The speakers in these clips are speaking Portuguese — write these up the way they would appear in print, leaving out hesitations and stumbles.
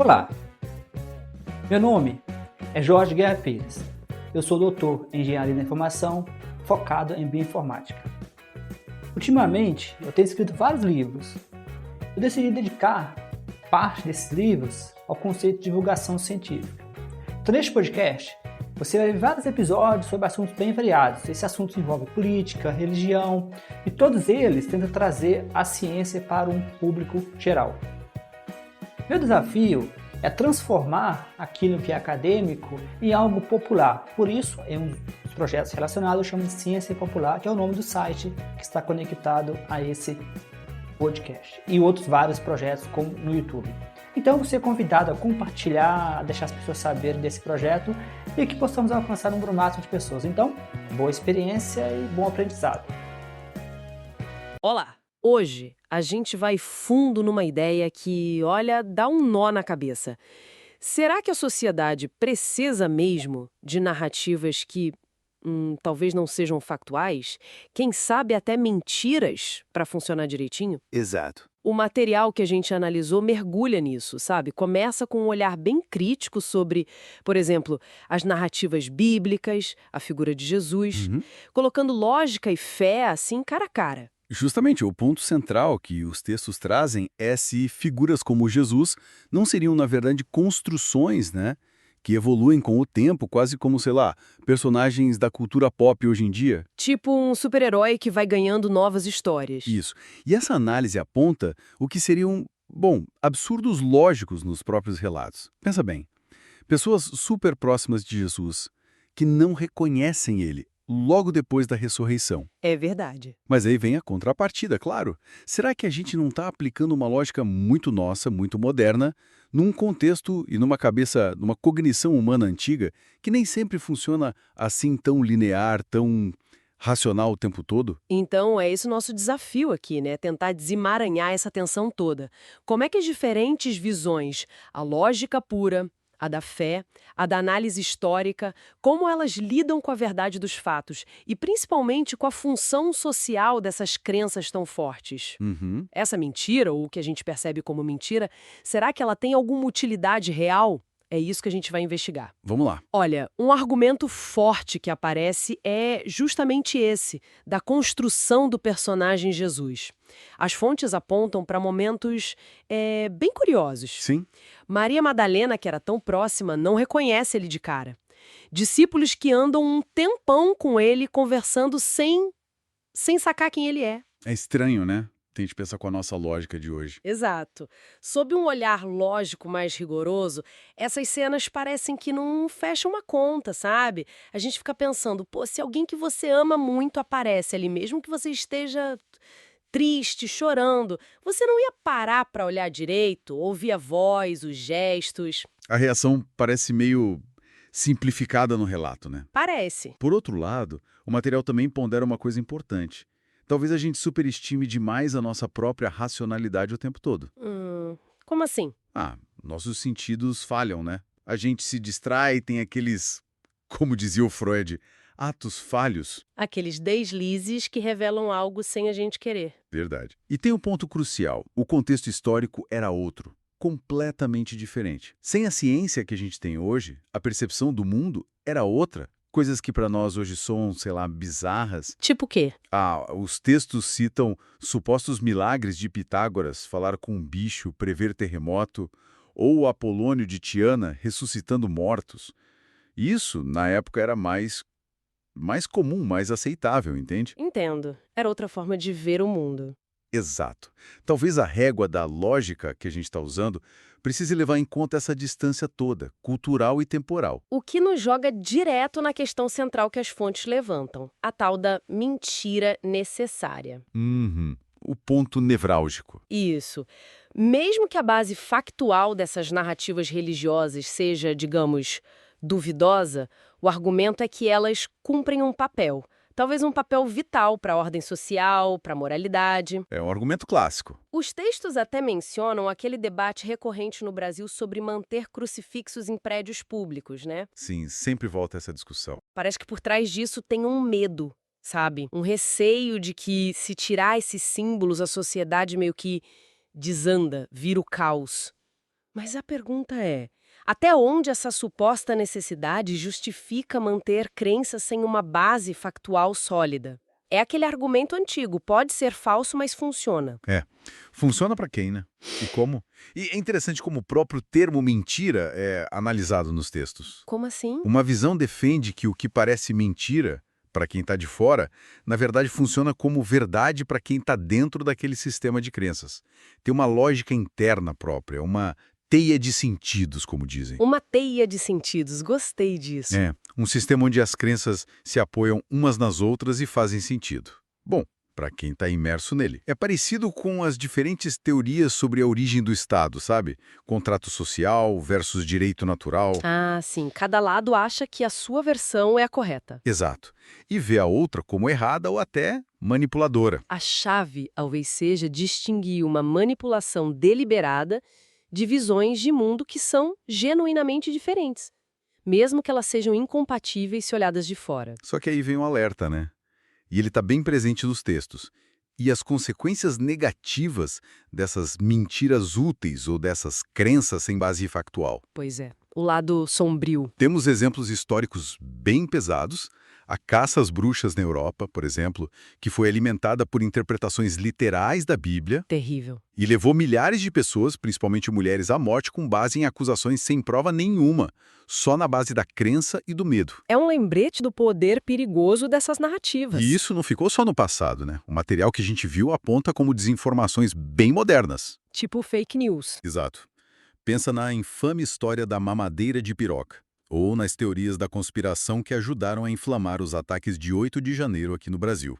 Olá, meu nome é Jorge Guerra Pires. Eu sou doutor em Engenharia da Informação, focado em Bioinformática. Ultimamente, eu tenho escrito vários livros. Eu decidi dedicar parte desses livros ao conceito de divulgação científica. Então, neste podcast, você vai ver vários episódios sobre assuntos bem variados. Esses assuntos envolvem política, religião, e todos eles tentam trazer a ciência para um público geral. Meu desafio é transformar aquilo que é acadêmico em algo popular. Por isso, em um dos projetos relacionados, eu chamo de Ciência Popular, que é o nome do site que está conectado a esse podcast. E outros vários projetos como no YouTube. Então, você é convidado a compartilhar, a deixar as pessoas saberem desse projeto e que possamos alcançar um número máximo de pessoas. Então, boa experiência e bom aprendizado. Olá! Hoje a gente vai fundo numa ideia que, olha, dá um nó na cabeça. Será que a sociedade precisa mesmo de narrativas que talvez não sejam factuais? Quem sabe até mentiras para funcionar direitinho? Exato. O material que a gente analisou mergulha nisso, sabe? Começa com um olhar bem crítico sobre, por exemplo, as narrativas bíblicas, a figura de Jesus, colocando lógica e fé assim cara a cara. Justamente, o ponto central que os textos trazem é se figuras como Jesus não seriam, na verdade, construções, né, que evoluem com o tempo, quase como, sei lá, personagens da cultura pop hoje em dia. Tipo um super-herói que vai ganhando novas histórias. Isso. E essa análise aponta o que seriam, absurdos lógicos nos próprios relatos. Pensa bem, pessoas super próximas de Jesus que não reconhecem ele logo depois da ressurreição. É verdade. Mas aí vem a contrapartida, claro. Será que a gente não está aplicando uma lógica muito nossa, muito moderna, num contexto e numa cabeça, numa cognição humana antiga, que nem sempre funciona assim tão linear, tão racional o tempo todo? Então, é esse o nosso desafio aqui, né? Tentar desemaranhar essa tensão toda. Como é que as diferentes visões, a lógica pura, a da fé, a da análise histórica, como elas lidam com a verdade dos fatos e principalmente com a função social dessas crenças tão fortes. Essa mentira, ou o que a gente percebe como mentira, será que ela tem alguma utilidade real? É isso que a gente vai investigar. Vamos lá. Olha, um argumento forte que aparece é justamente esse, da construção do personagem Jesus. As fontes apontam para momentos bem curiosos. Sim. Maria Madalena, que era tão próxima, não reconhece ele de cara. Discípulos que andam um tempão com ele, conversando sem sacar quem ele é. É estranho, né? Tem que pensar com a nossa lógica de hoje. Exato. Sob um olhar lógico mais rigoroso, essas cenas parecem que não fecham uma conta, sabe? A gente fica pensando, se alguém que você ama muito aparece ali, mesmo que você esteja triste, chorando, você não ia parar para olhar direito, ouvir a voz, os gestos? A reação parece meio simplificada no relato, né? Parece. Por outro lado, o material também pondera uma coisa importante. Talvez a gente superestime demais a nossa própria racionalidade o tempo todo. Como assim? Nossos sentidos falham, né? A gente se distrai, tem aqueles, como dizia o Freud, atos falhos. Aqueles deslizes que revelam algo sem a gente querer. Verdade. E tem um ponto crucial. O contexto histórico era outro, completamente diferente. Sem a ciência que a gente tem hoje, a percepção do mundo era outra. Coisas que para nós hoje são, sei lá, bizarras. Tipo o quê? Os textos citam supostos milagres de Pitágoras, falar com um bicho, prever terremoto, ou o Apolônio de Tiana ressuscitando mortos. Isso, na época, era mais comum, mais aceitável, entende? Entendo. Era outra forma de ver o mundo. Exato. Talvez a régua da lógica que a gente está usando precise levar em conta essa distância toda, cultural e temporal. O que nos joga direto na questão central que as fontes levantam, a tal da mentira necessária. O ponto nevrálgico. Isso. Mesmo que a base factual dessas narrativas religiosas seja, digamos, duvidosa, o argumento é que elas cumprem um papel. Talvez um papel vital para a ordem social, para a moralidade. É um argumento clássico. Os textos até mencionam aquele debate recorrente no Brasil sobre manter crucifixos em prédios públicos, né? Sim, sempre volta essa discussão. Parece que por trás disso tem um medo, sabe? Um receio de que, se tirar esses símbolos, a sociedade meio que desanda, vira o caos. Mas a pergunta é, até onde essa suposta necessidade justifica manter crenças sem uma base factual sólida? É aquele argumento antigo, pode ser falso, mas funciona. Funciona para quem, né? E como? E é interessante como o próprio termo mentira é analisado nos textos. Como assim? Uma visão defende que o que parece mentira para quem está de fora, na verdade funciona como verdade para quem está dentro daquele sistema de crenças. Tem uma lógica interna própria, uma teia de sentidos, como dizem. Uma teia de sentidos, gostei disso. É, um sistema onde as crenças se apoiam umas nas outras e fazem sentido. Bom, para quem está imerso nele. É parecido com as diferentes teorias sobre a origem do Estado, sabe? Contrato social versus direito natural. Ah, sim. Cada lado acha que a sua versão é a correta. Exato. E vê a outra como errada ou até manipuladora. A chave talvez seja distinguir uma manipulação deliberada de visões de mundo que são genuinamente diferentes, mesmo que elas sejam incompatíveis se olhadas de fora. Só que aí vem um alerta, né? E ele está bem presente nos textos. E as consequências negativas dessas mentiras úteis ou dessas crenças sem base factual. Pois é, o lado sombrio. Temos exemplos históricos bem pesados. A caça às bruxas na Europa, por exemplo, que foi alimentada por interpretações literais da Bíblia Terrível. e levou milhares de pessoas, principalmente mulheres, à morte com base em acusações sem prova nenhuma, só na base da crença e do medo. É um lembrete do poder perigoso dessas narrativas. E isso não ficou só no passado, né? O material que a gente viu aponta como desinformações bem modernas. Tipo fake news. Exato. Pensa na infame história da mamadeira de piroca, ou nas teorias da conspiração que ajudaram a inflamar os ataques de 8 de janeiro aqui no Brasil.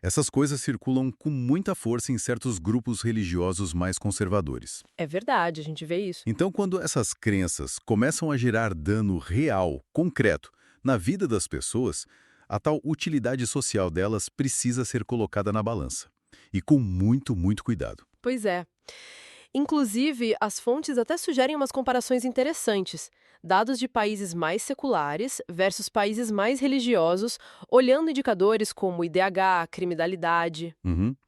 Essas coisas circulam com muita força em certos grupos religiosos mais conservadores. É verdade, a gente vê isso. Então, quando essas crenças começam a gerar dano real, concreto, na vida das pessoas, a tal utilidade social delas precisa ser colocada na balança. E com muito, muito cuidado. Pois é. Inclusive, as fontes até sugerem umas comparações interessantes. Dados de países mais seculares versus países mais religiosos, olhando indicadores como IDH, criminalidade.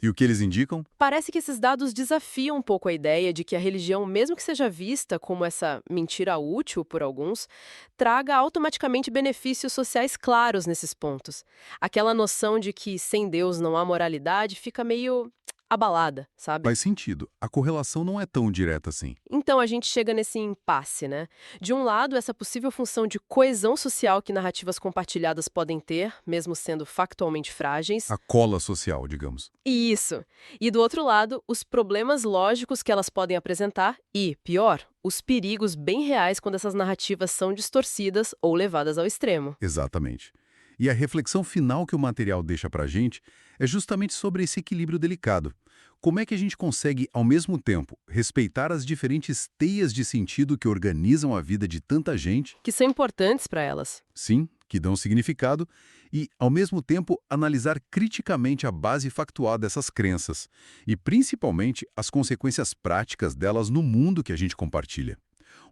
E o que eles indicam? Parece que esses dados desafiam um pouco a ideia de que a religião, mesmo que seja vista como essa mentira útil por alguns, traga automaticamente benefícios sociais claros nesses pontos. Aquela noção de que sem Deus não há moralidade fica meio abalada, sabe? Faz sentido. A correlação não é tão direta assim. Então a gente chega nesse impasse, né? De um lado, essa possível função de coesão social que narrativas compartilhadas podem ter, mesmo sendo factualmente frágeis. A cola social, digamos. Isso. E do outro lado, os problemas lógicos que elas podem apresentar e, pior, os perigos bem reais quando essas narrativas são distorcidas ou levadas ao extremo. Exatamente. E a reflexão final que o material deixa pra gente é justamente sobre esse equilíbrio delicado. Como é que a gente consegue, ao mesmo tempo, respeitar as diferentes teias de sentido que organizam a vida de tanta gente, Que são importantes para elas. sim, que dão significado, e, ao mesmo tempo, analisar criticamente a base factual dessas crenças e, principalmente, as consequências práticas delas no mundo que a gente compartilha.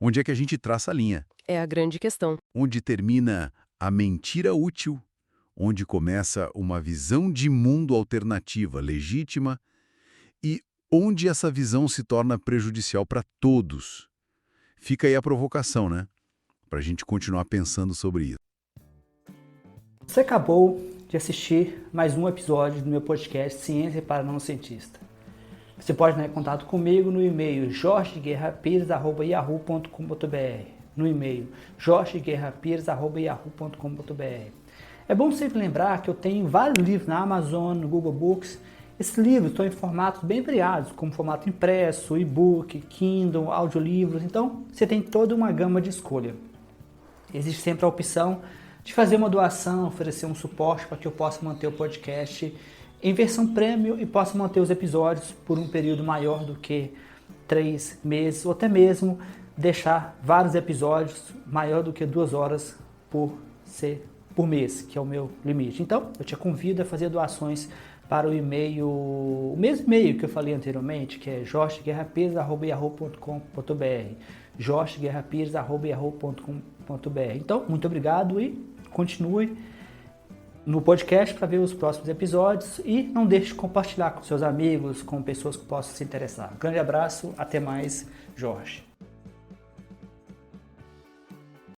Onde é que a gente traça a linha? É a grande questão. Onde termina a mentira útil, onde começa uma visão de mundo alternativa, legítima, e onde essa visão se torna prejudicial para todos. Fica aí a provocação, né? Para a gente continuar pensando sobre isso. Você acabou de assistir mais um episódio do meu podcast Ciência para Não Cientista. Você pode entrar em contato comigo no e-mail jorgeguerrapires@yahoo.com.br, no e-mail jorgeguerrapires@yahoo.com.br. É bom sempre lembrar que eu tenho vários livros na Amazon, no Google Books. Esses livros estão em formatos bem variados, como formato impresso, e-book, Kindle, audiolivros. Então, você tem toda uma gama de escolha. Existe sempre a opção de fazer uma doação, oferecer um suporte para que eu possa manter o podcast em versão premium e possa manter os episódios por um período maior do que 3 meses, ou até mesmo deixar vários episódios maior do que 2 horas por mês, que é o meu limite. Então, eu te convido a fazer doações para o e-mail, o mesmo e-mail que eu falei anteriormente, que é jorgeguerrapires@yahoo.com.br, jorgeguerrapires@yahoo.com.br. Então, muito obrigado e continue no podcast para ver os próximos episódios e não deixe de compartilhar com seus amigos, com pessoas que possam se interessar. Um grande abraço, até mais, Jorge.